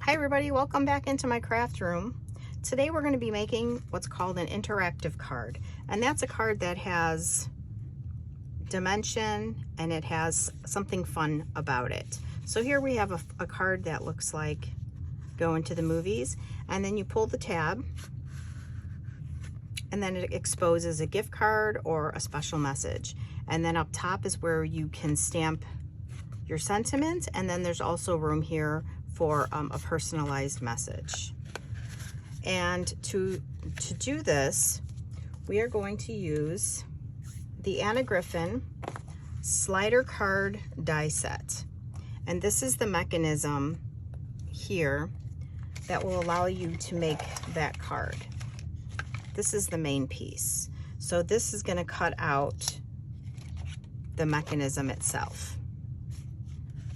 Hi everybody, welcome back into my craft room. Today we're going to be making what's called an interactive card, and that's a card that has dimension and it has something fun about it. So here we have a card that looks like going to the movies, and then you pull the tab and then it exposes a gift card or a special message, and then up top is where you can stamp your sentiment, and then there's also room here for a personalized message. And to do this, we are going to use the Griffin slider card die set, and this is the mechanism here that will allow you to make that card. This is the main piece, so this is going to cut out the mechanism itself.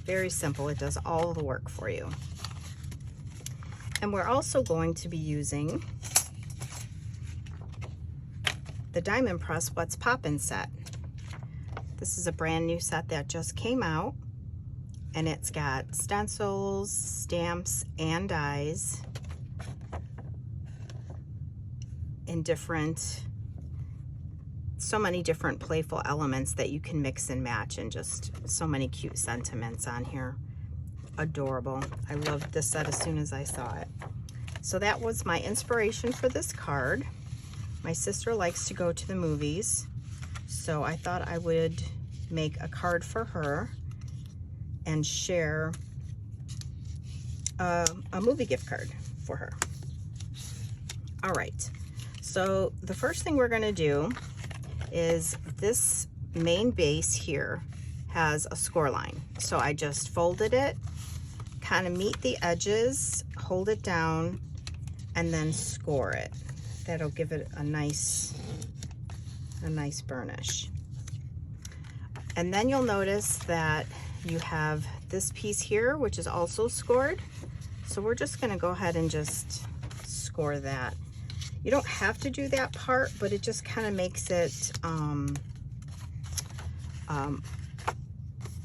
Very simple, it does all the work for you. And we're also going to be using the Diamond Press What's Poppin' set. This is a brand new set that just came out, and it's got stencils, stamps, and dies in so many different playful elements that you can mix and match, and just so many cute sentiments on here. Adorable. I loved this set as soon as I saw it. So that was my inspiration for this card. My sister likes to go to the movies, so I thought I would make a card for her and share a movie gift card for her. All right, so the first thing we're going to do is this main base here has a score line. So I just folded it, kind of meet the edges, hold it down, and then score it. That'll give it a nice burnish. And then you'll notice that you have this piece here, which is also scored. So we're just going to go ahead and just score that. You don't have to do that part, but it just kind of makes it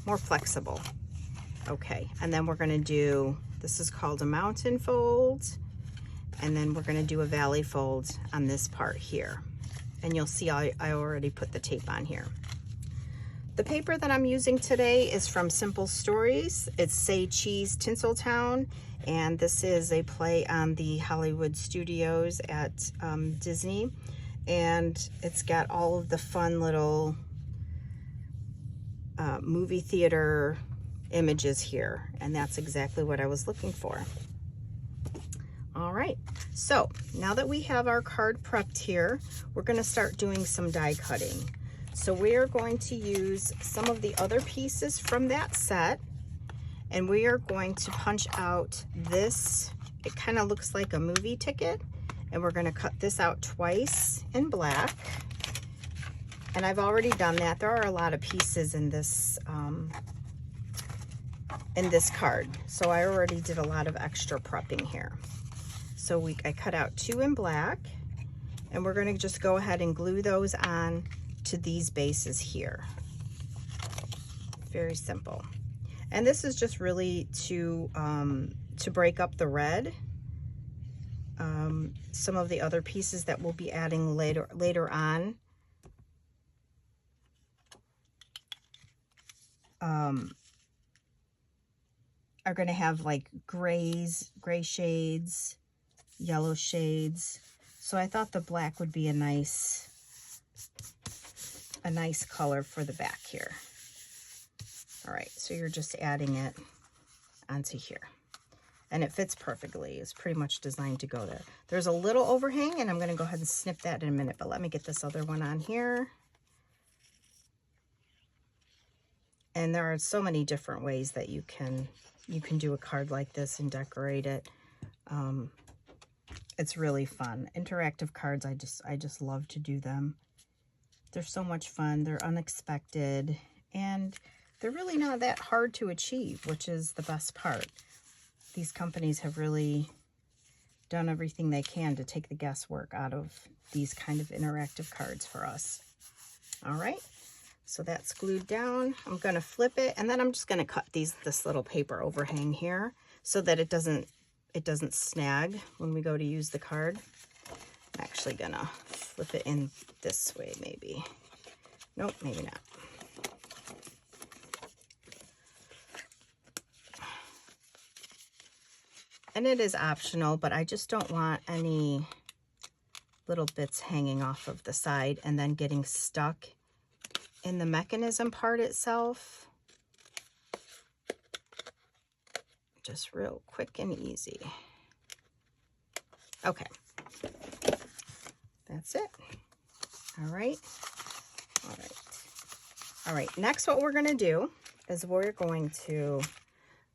more flexible. Okay, and then we're going to do, this is called a mountain fold, and then we're going to do a valley fold on this part here. And you'll see I already put the tape on here. The paper that I'm using today is from Simple Stories. It's Say Cheese Tinseltown, and this is a play on the Hollywood studios at Disney, and it's got all of the fun little movie theater images here, and that's exactly what I was looking for. All right, so now that we have our card prepped here, we're going to start doing some die cutting. So we are going to use some of the other pieces from that set, and we are going to punch out this. It kind of looks like a movie ticket, and we're going to cut this out twice in black. And I've already done that. There are a lot of pieces in this card, so I already did a lot of extra prepping here. So I cut out 2 in black, and we're going to just go ahead and glue those on to these bases here. Very simple. And this is just really to break up the red. Some of the other pieces that we'll be adding later on are going to have like gray shades, yellow shades. So I thought the black would be a nice color for the back here. All right, so you're just adding it onto here, and it fits perfectly. It's pretty much designed to go there. There's a little overhang, and I'm going to go ahead and snip that in a minute, but let me get this other one on here. And there are so many different ways that you can do a card like this and decorate it. It's really fun. Interactive cards, I just love to do them. They're so much fun. They're unexpected, and they're really not that hard to achieve, which is the best part. These companies have really done everything they can to take the guesswork out of these kind of interactive cards for us. All right, so that's glued down. I'm going to flip it, and then I'm just going to cut this little paper overhang here so that it doesn't it doesn't snag when we go to use the card. I'm actually gonna flip it in this way maybe. Nope, maybe not. And it is optional, but I just don't want any little bits hanging off of the side and then getting stuck in the mechanism part itself. Just real quick and easy. Okay. That's it. All right. All right. All right. Next, what we're going to do is we're going to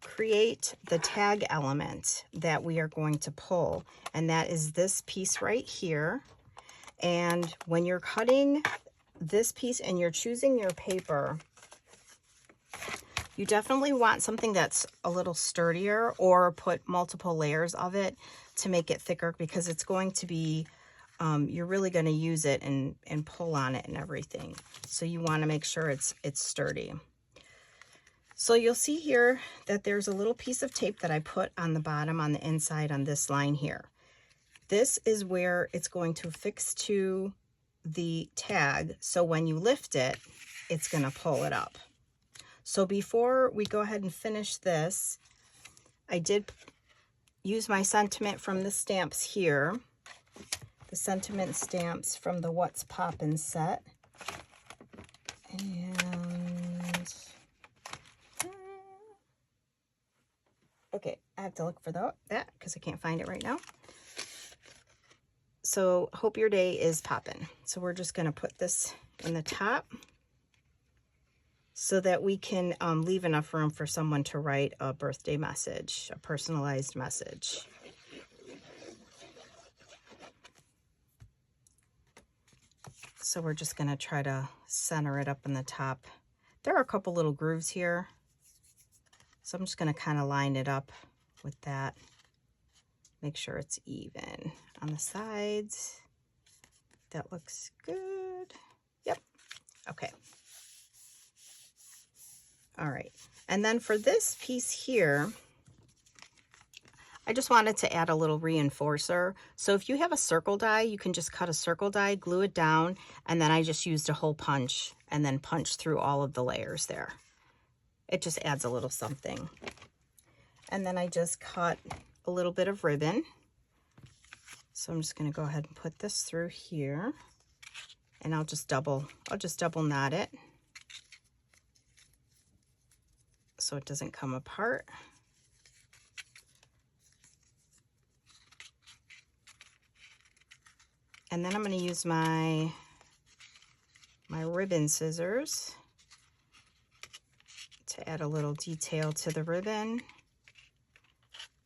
create the tag element that we are going to pull, and that is this piece right here. And when you're cutting this piece and you're choosing your paper, you definitely want something that's a little sturdier, or put multiple layers of it to make it thicker, because it's going to be, you're really going to use it and pull on it and everything. So you want to make sure it's sturdy. So you'll see here that there's a little piece of tape that I put on the bottom on the inside on this line here. This is where it's going to affix to the tag. So when you lift it, it's going to pull it up. So before we go ahead and finish this, I did use my sentiment from the stamps here. The sentiment stamps from the What's Poppin' set. And okay, I have to look for that because I can't find it right now. So hope your day is poppin'. So we're just going to put this in the top so that we can leave enough room for someone to write a birthday message, a personalized message. So we're just going to try to center it up in the top. There are a couple little grooves here, so I'm just going to kind of line it up with that. Make sure it's even on the sides. That looks good. Yep. Okay. All right. And then for this piece here, I just wanted to add a little reinforcer. So if you have a circle die, you can just cut a circle die, glue it down, and then I just used a hole punch and then punch through all of the layers there. It just adds a little something. And then I just cut a little bit of ribbon. So I'm just going to go ahead and put this through here, and I'll just double knot it so it doesn't come apart. And then I'm going to use my ribbon scissors to add a little detail to the ribbon.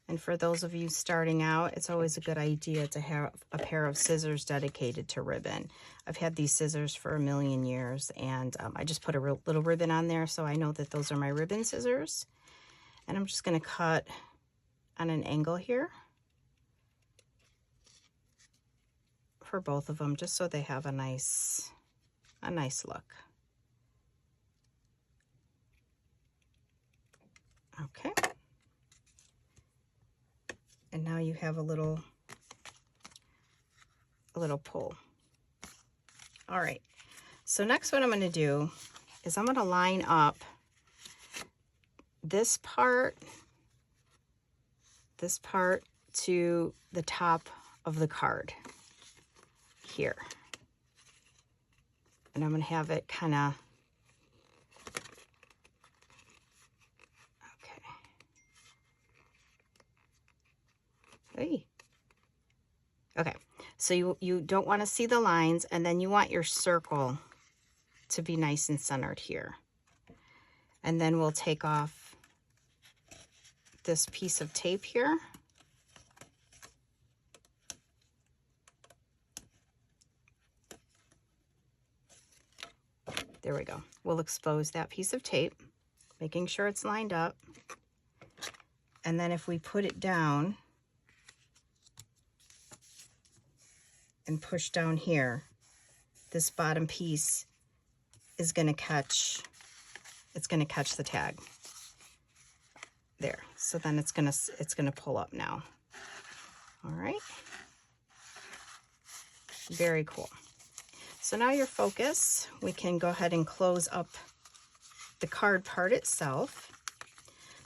And for those of you starting out, it's always a good idea to have a pair of scissors dedicated to ribbon. I've had these scissors for a million years, and I just put a little ribbon on there so I know that those are my ribbon scissors. And I'm just going to cut on an angle here for both of them, just so they have a nice look. Okay. And now you have a little pull. All right. So next what I'm going to do is I'm going to line up this part to the top of the card here. And I'm going to have it kind of, okay, so you don't want to see the lines, and then you want your circle to be nice and centered here. And then we'll take off this piece of tape here. There we go. We'll expose that piece of tape, making sure it's lined up. And then if we put it down and push down here, this bottom piece is going to catch, it's going to catch the tag there. So then it's going to pull up now. All right. Very cool. So now your focus, we can go ahead and close up the card part itself.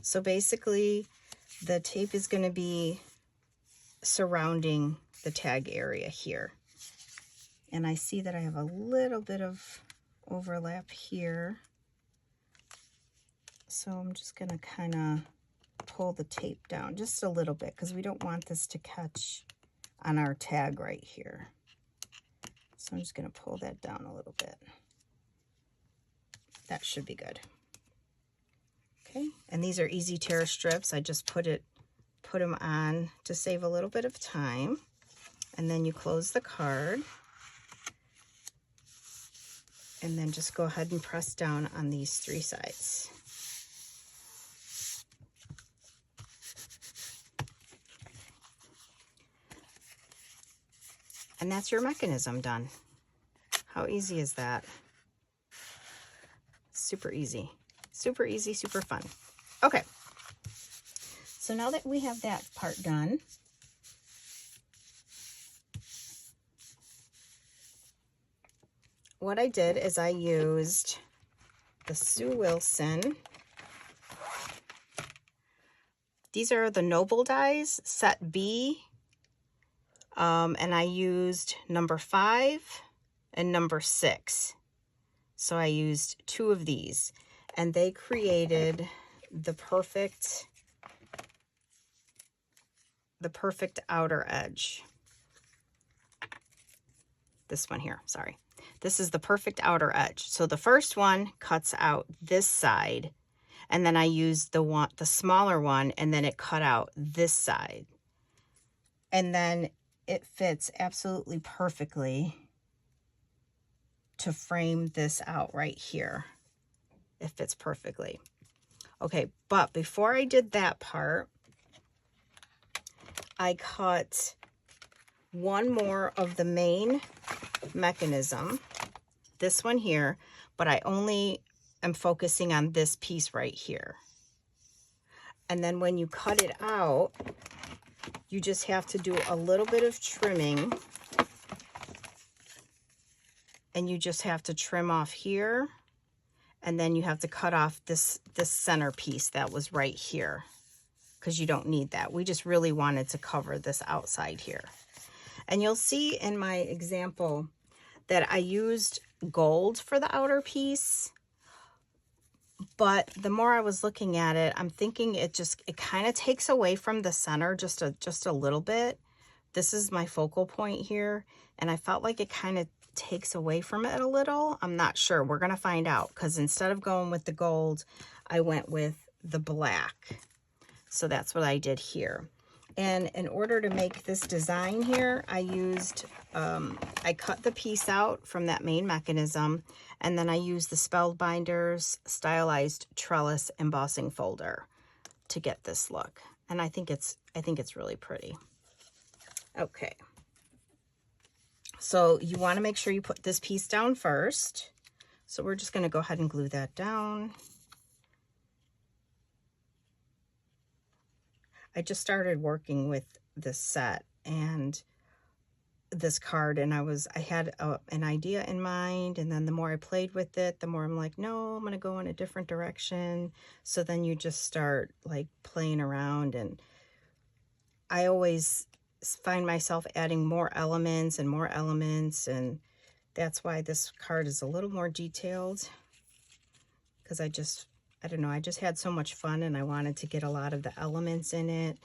So basically the tape is going to be surrounding the tag area here. And I see that I have a little bit of overlap here. So I'm just going to kind of pull the tape down just a little bit because we don't want this to catch on our tag right here. So I'm just going to pull that down a little bit. That should be good. Okay, and these are easy tear strips. I just put them on to save a little bit of time. And then you close the card. And then just go ahead and press down on these 3 sides. And that's your mechanism done. How easy is that? Super easy. Super easy, super fun. Okay. So now that we have that part done, what I did is I used the Sue Wilson. These are the Noble dies, set B. And I used number 5 and number 6. So I used 2 of these. And they created the perfect outer edge. This one here, sorry. This is the perfect outer edge. So the first one cuts out this side, and then I used the smaller one, and then it cut out this side. And then it fits absolutely perfectly to frame this out right here. It fits perfectly. Okay, but before I did that part, I cut one more of the main mechanism, this one here, but I only am focusing on this piece right here. And then when you cut it out, you just have to do a little bit of trimming, and you just have to trim off here, and then you have to cut off this center piece that was right here, because you don't need that. We just really wanted to cover this outside here. And you'll see in my example that I used gold for the outer piece, but the more I was looking at it, I'm thinking it kind of takes away from the center just a little bit. This is my focal point here, and I felt like it kind of takes away from it a little. I'm not sure. We're going to find out, because instead of going with the gold, I went with the black. So that's what I did here. And in order to make this design here, I used, I cut the piece out from that main mechanism, and then I used the Spellbinders Stylized Trellis Embossing Folder to get this look. And I think it's really pretty. Okay. So you want to make sure you put this piece down first. So we're just going to go ahead and glue that down. I just started working with this set and this card, and I had an idea in mind, and then the more I played with it, the more I'm like, no, I'm going to go in a different direction. So then you just start like playing around, and I always find myself adding more elements, and that's why this card is a little more detailed, because I don't know, I just had so much fun, and I wanted to get a lot of the elements in it.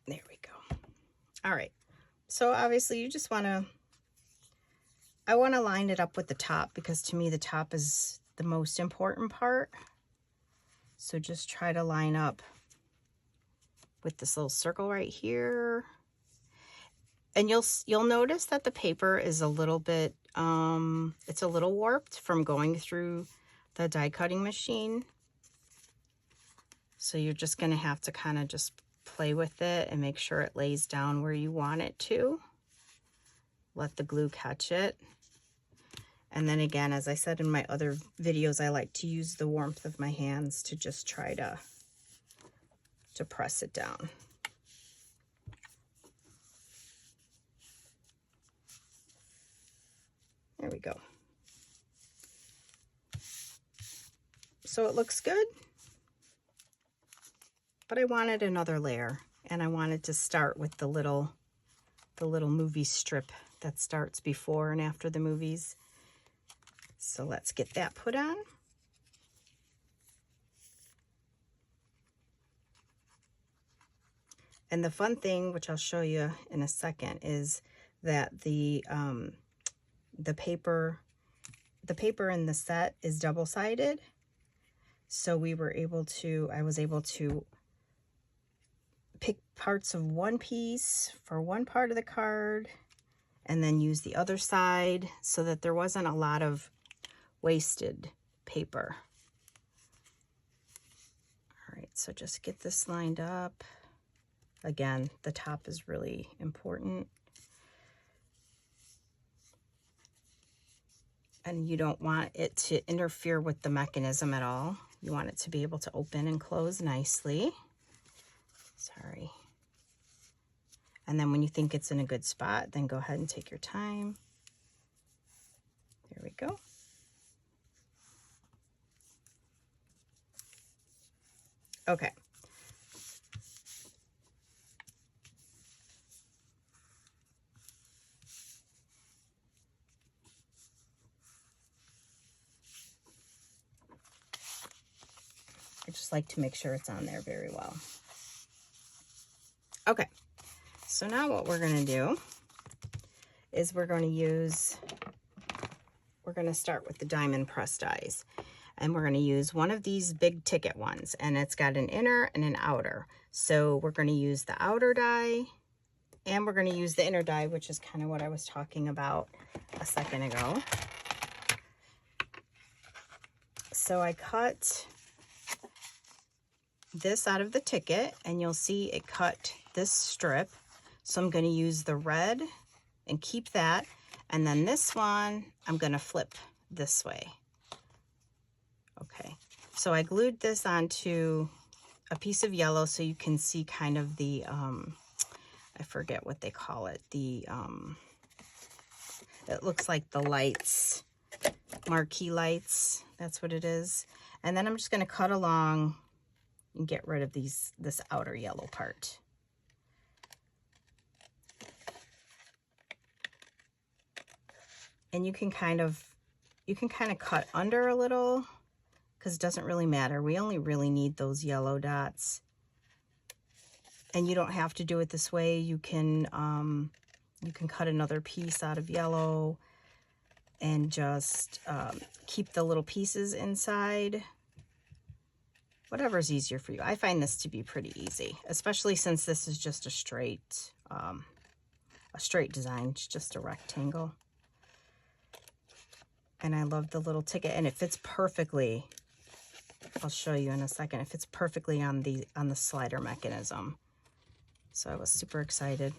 There we go. All right. So obviously you just I want to line it up with the top, because to me the top is the most important part. So just try to line up with this little circle right here. And you'll notice that the paper is a little bit, it's a little warped from going through the die cutting machine. So you're just going to have to kind of just play with it and make sure it lays down where you want it to. Let the glue catch it. And then again, as I said in my other videos, I like to use the warmth of my hands to just try to to press it down. There we go. So it looks good, but I wanted another layer, and I wanted to start with the little movie strip that starts before and after the movies. So let's get that put on. And the fun thing, which I'll show you in a second, is that the paper in the set is double-sided. So I was able to pick parts of one piece for one part of the card and then use the other side so that there wasn't a lot of wasted paper. All right, so just get this lined up. Again, the top is really important. And you don't want it to interfere with the mechanism at all. You want it to be able to open and close nicely. Sorry. And then when you think it's in a good spot, then go ahead and take your time. There we go. Okay. I just like to make sure it's on there very well. Okay, so now what we're going to do is we're going to start with the diamond pressed dies. And we're going to use one of these big ticket ones, and it's got an inner and an outer. So we're going to use the outer die, and we're going to use the inner die, which is kind of what I was talking about a second ago. So I cut this out of the ticket, and you'll see it cut this strip. So I'm going to use the red and keep that, and then this one I'm going to flip this way. Okay, so I glued this onto a piece of yellow so you can see kind of the I forget what they call it, the it looks like the lights, marquee lights, that's what it is. And then I'm just going to cut along and get rid of this outer yellow part. And you can kind of cut under a little, because it doesn't really matter. We only really need those yellow dots. And you don't have to do it this way. You can cut another piece out of yellow and just keep the little pieces inside. Whatever's easier for you. I find this to be pretty easy, especially since this is just a straight design. It's just a rectangle. And I love the little ticket, and it fits perfectly. I'll show you in a second. It fits perfectly on the slider mechanism. So I was super excited.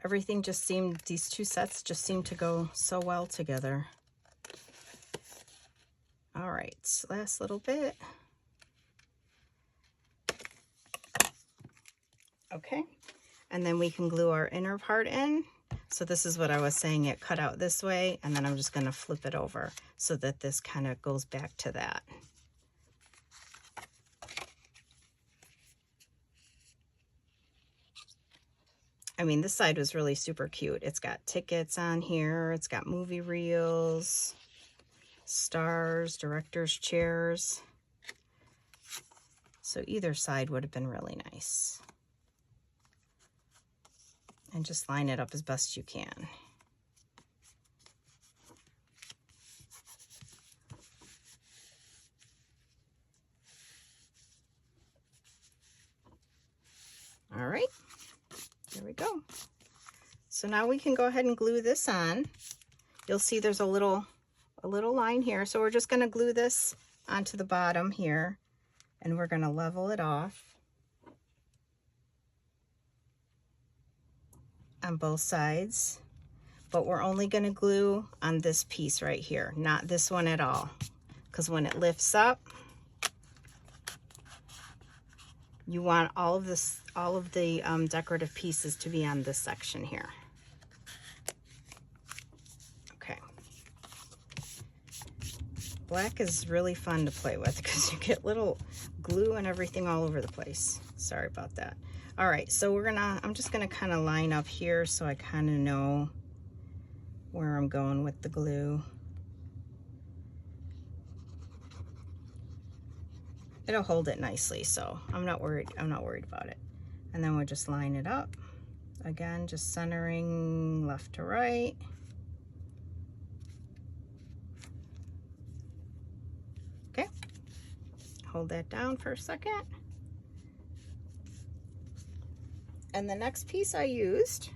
Everything just seemed, these two sets just seemed to go so well together. All right, last little bit. Okay, and then we can glue our inner part in. So this is what I was saying, it cut out this way, and then I'm just going to flip it over so that this kind of goes back to that. I mean, this side was really super cute. It's got tickets on here, it's got movie reels, stars, director's chairs. So either side would have been really nice. And just line it up as best you can. All right, there we go. So now we can go ahead and glue this on. You'll see there's a little line here. So we're just going to glue this onto the bottom here, and we're going to level it off on both sides, but we're only going to glue on this piece right here, not this one at all, because when it lifts up, you want all of the decorative pieces to be on this section here. Okay. Black is really fun to play with because you get little glue and everything all over the place. Sorry about that. All right, so I'm just gonna kind of line up here so I kind of know where I'm going with the glue. It'll hold it nicely, so I'm not worried about it. And then we'll just line it up. Again, just centering left to right. Okay, hold that down for a second. And the next piece I used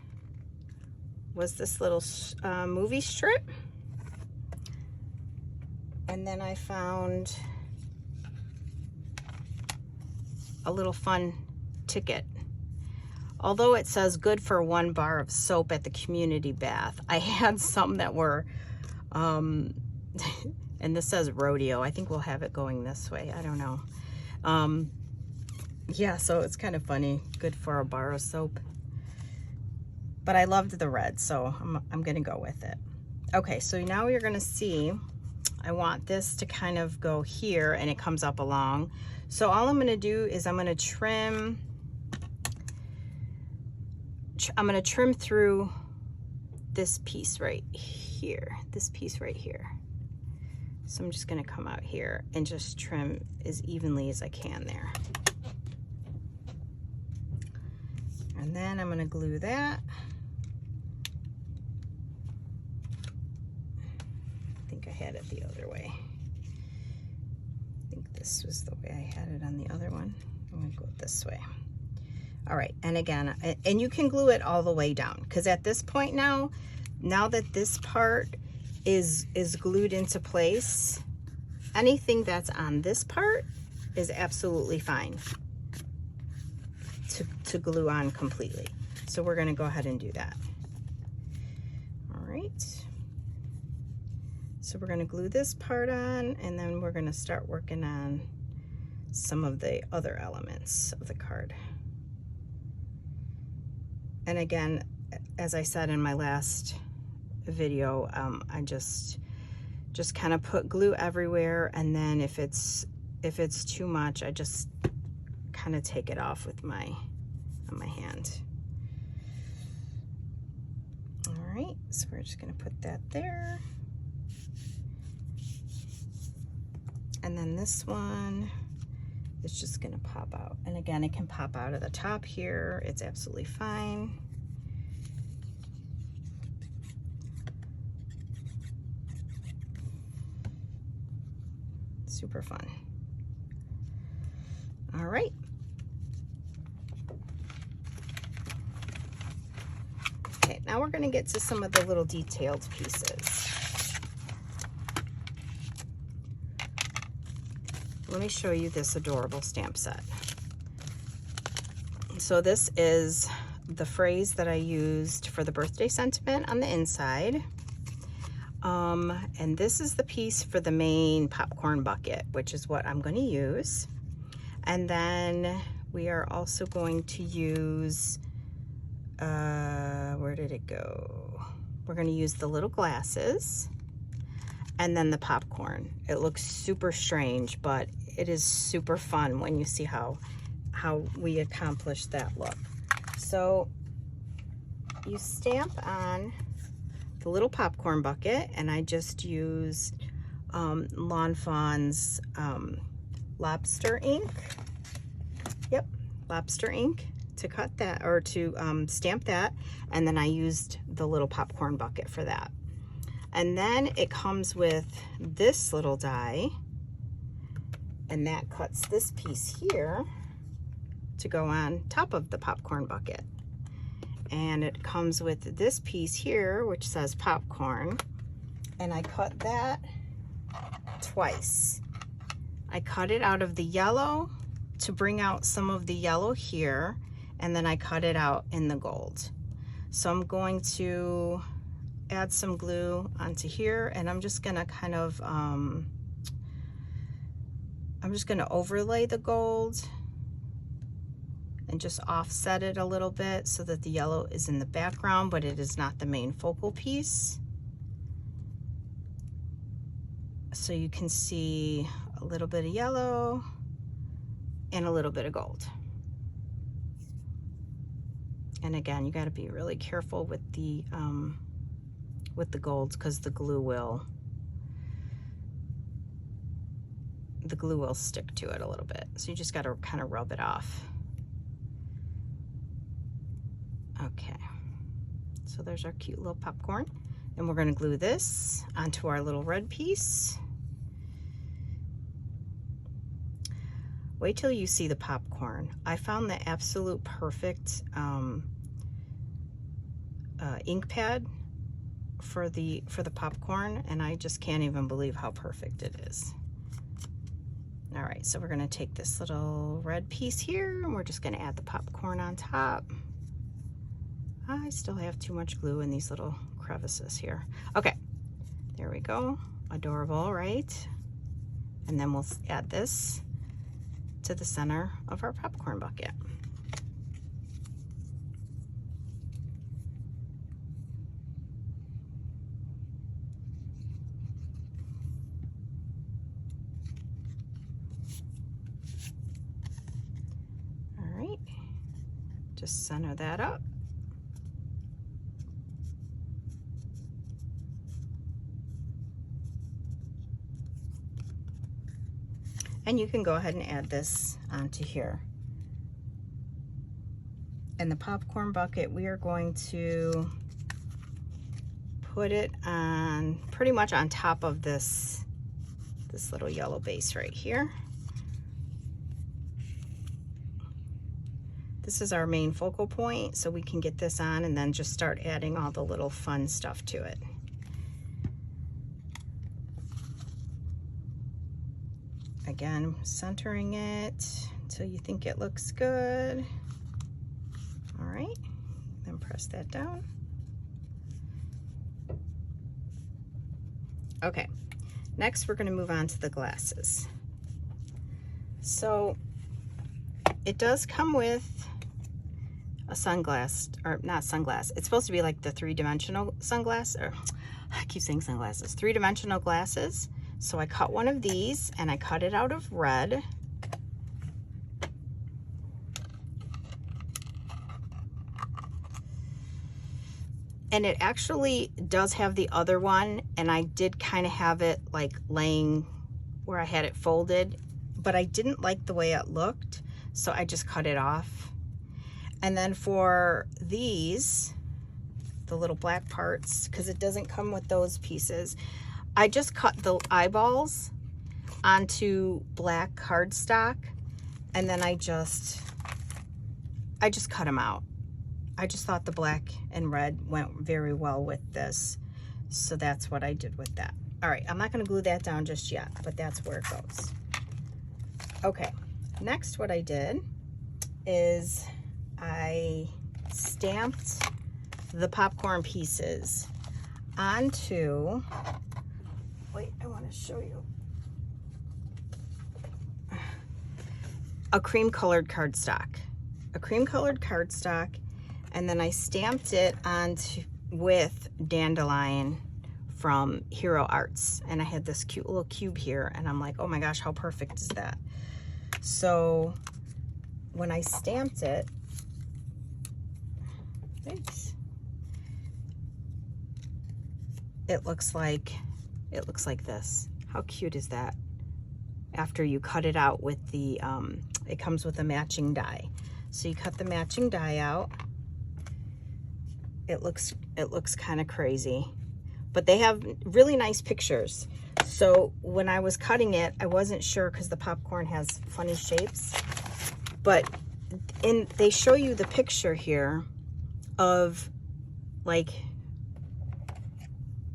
was this little movie strip. And then I found a little fun ticket. Although it says good for 1 bar of soap at the community bath, I had some that were, and this says rodeo. I think we'll have it going this way. I don't know. Yeah, so it's kind of funny. Good for a bar of soap. But I loved the red, so I'm gonna go with it. Okay, so now you're gonna see, I want this to kind of go here and it comes up along. So all I'm gonna do is I'm gonna trim through this piece right here, So I'm just gonna come out here and just trim as evenly as I can there. And then I'm gonna glue that. I think I had it the other way. I think this was the way I had it on the other one. I'm gonna go this way. All right, and again, and you can glue it all the way down, because at this point now that this part is glued into place, anything that's on this part is absolutely fine to glue on completely. So we're gonna go ahead and do that. All right. So we're gonna glue this part on, and then we're gonna start working on some of the other elements of the card. And again, as I said in my last video, I just kind of put glue everywhere, and then if it's too much, I just kind of take it off with on my hand. All right, so we're just gonna put that there. And then this one is just gonna pop out. And again, it can pop out of the top here. It's absolutely fine. Super fun. All right. Okay, now we're gonna get to some of the little detailed pieces. Let me show you this adorable stamp set. So this is the phrase that I used for the birthday sentiment on the inside. And this is the piece for the main popcorn bucket, which is what I'm going to use. And then we are also going to use, where did it go? We're going to use the little glasses and then the popcorn. It looks super strange, but it is super fun when you see how we accomplish that look. So you stamp on the little popcorn bucket, and I just used Lawn Fawn's lobster ink. Yep, lobster ink to cut that, or to stamp that, and then I used the little popcorn bucket for that. And then it comes with this little die, and that cuts this piece here to go on top of the popcorn bucket. And it comes with this piece here, which says popcorn, and I cut that twice. I cut it out of the yellow to bring out some of the yellow here, and then I cut it out in the gold. So I'm going to add some glue onto here, and I'm just gonna kind of, I'm just gonna overlay the gold and just offset it a little bit so that the yellow is in the background, but it is not the main focal piece. So you can see a little bit of yellow and a little bit of gold. And again, you got to be really careful with the golds, because the glue will stick to it a little bit. So you just got to kind of rub it off. Okay, so there's our cute little popcorn, and we're going to glue this onto our little red piece. Wait till you see the popcorn. I found the absolute perfect ink pad for the popcorn, and I just can't even believe how perfect it is. All right, so we're gonna take this little red piece here, and we're just gonna add the popcorn on top. I still have too much glue in these little crevices here. Okay, there we go. Adorable, right? And then we'll add this to the center of our popcorn bucket. All right, just center that up. And you can go ahead and add this onto here. And the popcorn bucket, we are going to put it on pretty much on top of this little yellow base right here. This is our main focal point, so we can get this on and then just start adding all the little fun stuff to it. Again, centering it until you think it looks good. All right, then press that down. Okay, next we're going to move on to the glasses. So it does come with a sunglass, or not sunglass. It's supposed to be like the three-dimensional sunglass, or I keep saying sunglasses, three-dimensional glasses. So I cut one of these, and I cut it out of red. And it actually does have the other one, and I did kind of have it like laying where I had it folded, but I didn't like the way it looked, so I just cut it off. And then for these, the little black parts, because it doesn't come with those pieces, I just cut the eyeballs onto black cardstock, and then I just cut them out. I just thought the black and red went very well with this, so that's what I did with that. All right, I'm not going to glue that down just yet, but that's where it goes. Okay, next what I did is I stamped the popcorn pieces onto, wait, I want to show you, a cream colored cardstock. A cream colored cardstock, and then I stamped it onto with dandelion from Hero Arts, and I had this cute little cube here, and I'm like, oh my gosh, how perfect is that? So when I stamped it, thanks, it looks like this. How cute is that? After you cut it out with the it comes with a matching die, so you cut the matching die out. It looks kind of crazy, but they have really nice pictures. So when I was cutting it, I wasn't sure, because the popcorn has funny shapes, but they show you the picture here of like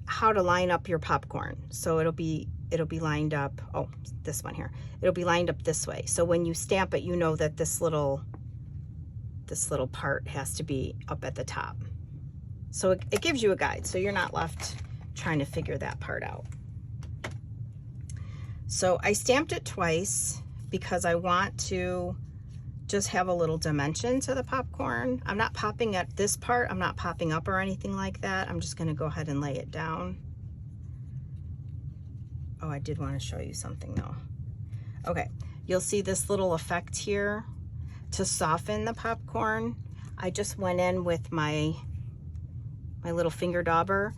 how to line up your popcorn. So it'll be lined up, oh, this one here, it'll be lined up this way. So when you stamp it, you know that this little part has to be up at the top. So it gives you a guide, so you're not left trying to figure that part out. So I stamped it twice because I want to just have a little dimension to the popcorn. I'm not popping at this part. I'm not popping up or anything like that. I'm just gonna go ahead and lay it down. Oh, I did want to show you something though. Okay, you'll see this little effect here to soften the popcorn. I just went in with my little finger dauber,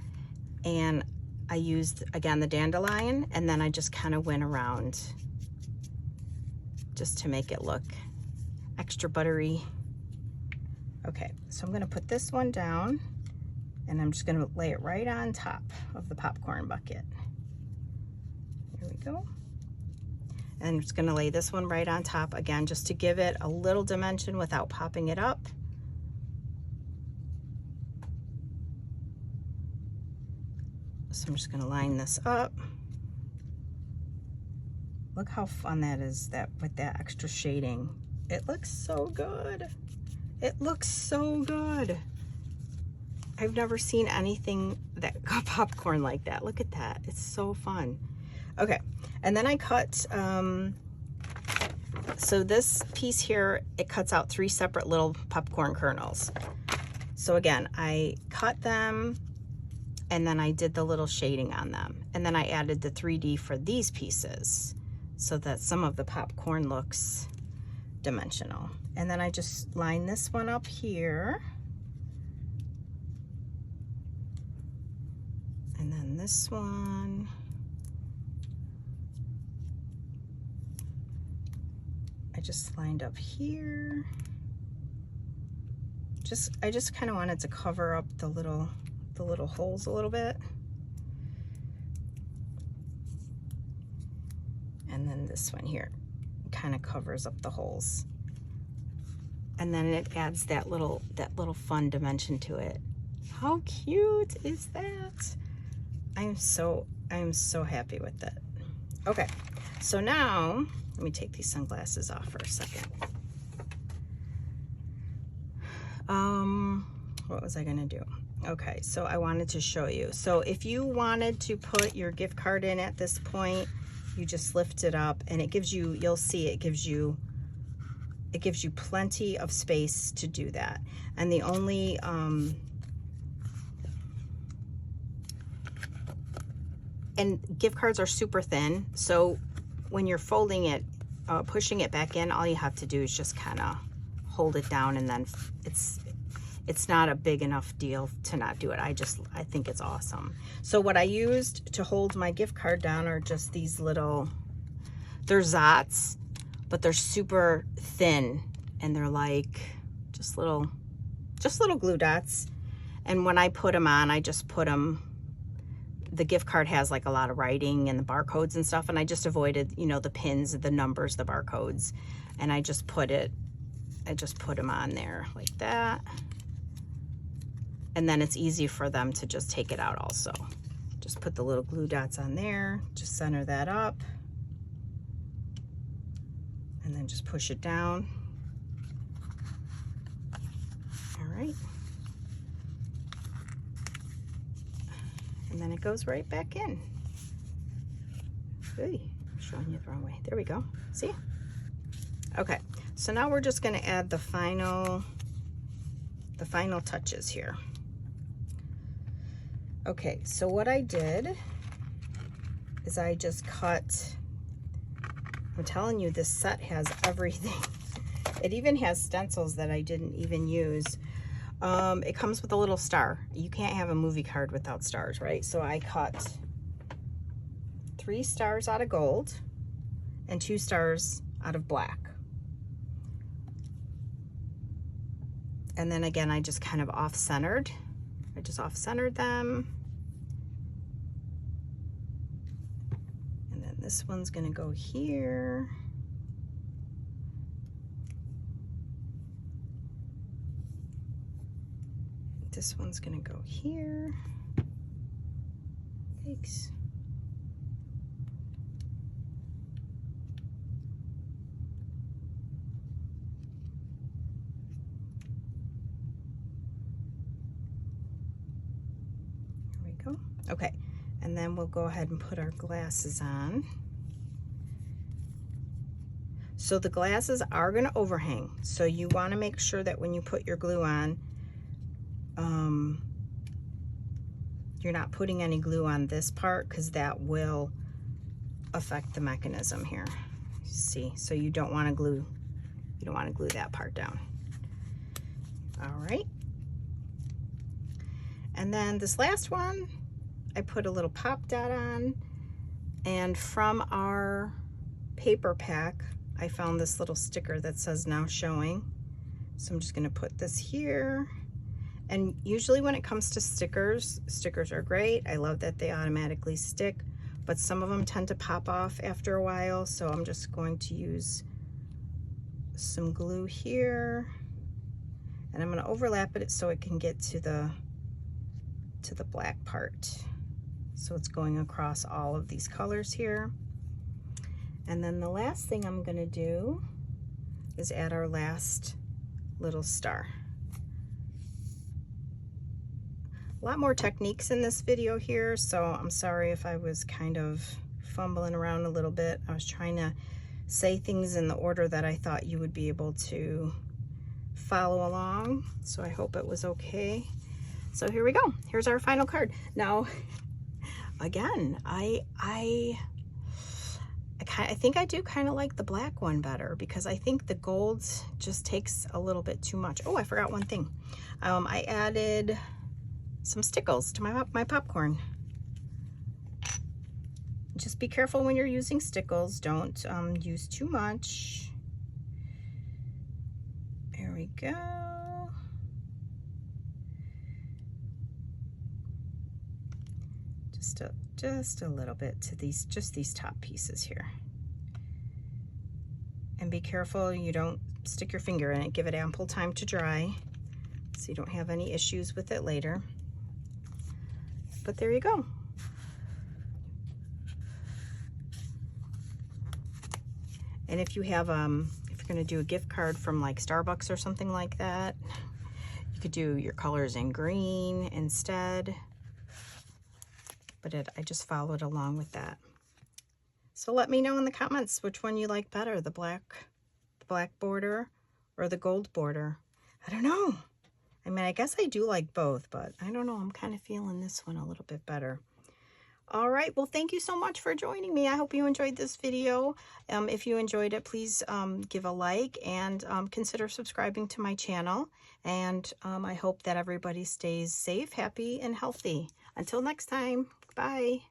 and I used, again, the dandelion, and then I just kind of went around just to make it look extra buttery. Okay, so I'm gonna put this one down, and I'm just gonna lay it right on top of the popcorn bucket. Here we go. And I'm just gonna lay this one right on top, again, just to give it a little dimension without popping it up. So I'm just gonna line this up. Look how fun that is, that with that extra shading. It looks so good. It looks so good. I've never seen anything that got popcorn like that. Look at that, it's so fun. Okay, and then I cut, so this piece here, it cuts out 3 separate little popcorn kernels. So again, I cut them, and then I did the little shading on them. And then I added the 3D for these pieces so that some of the popcorn looks dimensional. And then I just line this one up here. And then this one. I just lined up here. I just kind of wanted to cover up the little holes a little bit. And then this one here kind of covers up the holes. And then it adds that little fun dimension to it. How cute is that? I'm so happy with it. Okay, so now let me take these sunglasses off for a second. What was I gonna do? Okay, so I wanted to show you. So if you wanted to put your gift card in at this point, you just lift it up, and it gives you, you'll see it gives you plenty of space to do that. And the only and gift cards are super thin, so when you're folding it, pushing it back in, all you have to do is just kind of hold it down, and then it's not a big enough deal to not do it. I think it's awesome. So what I used to hold my gift card down are just these little, they're Zots, but they're super thin, and they're like just little glue dots. And when I put them on, I just put them, the gift card has like a lot of writing and the barcodes and stuff, and I just avoided, you know, the pins, the numbers, the barcodes, and I just put them on there like that. And then it's easy for them to just take it out also. Just put the little glue dots on there, just center that up, and then just push it down. All right. And then it goes right back in. Hey, I'm showing you the wrong way. There we go. See? Okay, so now we're just gonna add the final touches here. Okay, so what I did is I just cut, I'm telling you, this set has everything. It even has stencils that I didn't even use. It comes with a little star. You can't have a movie card without stars, right? So I cut 3 stars out of gold and 2 stars out of black. And then again, I just kind of off-centered. I just off-centered them. And then this one's gonna go here. This one's gonna go here. Thanks. Okay, and then we'll go ahead and put our glasses on. So the glasses are going to overhang. So you want to make sure that when you put your glue on, you're not putting any glue on this part, because that will affect the mechanism here. See, so you don't want to glue that part down. All right. And then this last one, I put a little pop dot on, and from our paper pack, I found this little sticker that says now showing. So I'm just going to put this here. And usually when it comes to stickers, stickers are great. I love that they automatically stick, but some of them tend to pop off after a while. So I'm just going to use some glue here, and I'm going to overlap it so it can get to the black part. So it's going across all of these colors here. And then the last thing I'm going to do is add our last little star. A lot more techniques in this video here, so I'm sorry if I was kind of fumbling around a little bit. I was trying to say things in the order that I thought you would be able to follow along, so I hope it was okay. So here we go. Here's our final card. Now, again, I think I do kind of like the black one better, because I think the gold just takes a little bit too much. Oh, I forgot one thing. I added some stickles to my popcorn. Just be careful when you're using stickles. Don't use too much. There we go. Just a little bit to these top pieces here. And be careful you don't stick your finger in it. Give it ample time to dry so you don't have any issues with it later. But there you go. And if you have, if you're gonna do a gift card from like Starbucks or something like that, you could do your colors in green instead. But I just followed along with that. So let me know in the comments which one you like better, the black border or the gold border. I don't know. I mean, I guess I do like both, but I don't know. I'm kind of feeling this one a little bit better. All right. Well, thank you so much for joining me. I hope you enjoyed this video. If you enjoyed it, please give a like and consider subscribing to my channel. And I hope that everybody stays safe, happy, and healthy. Until next time, bye.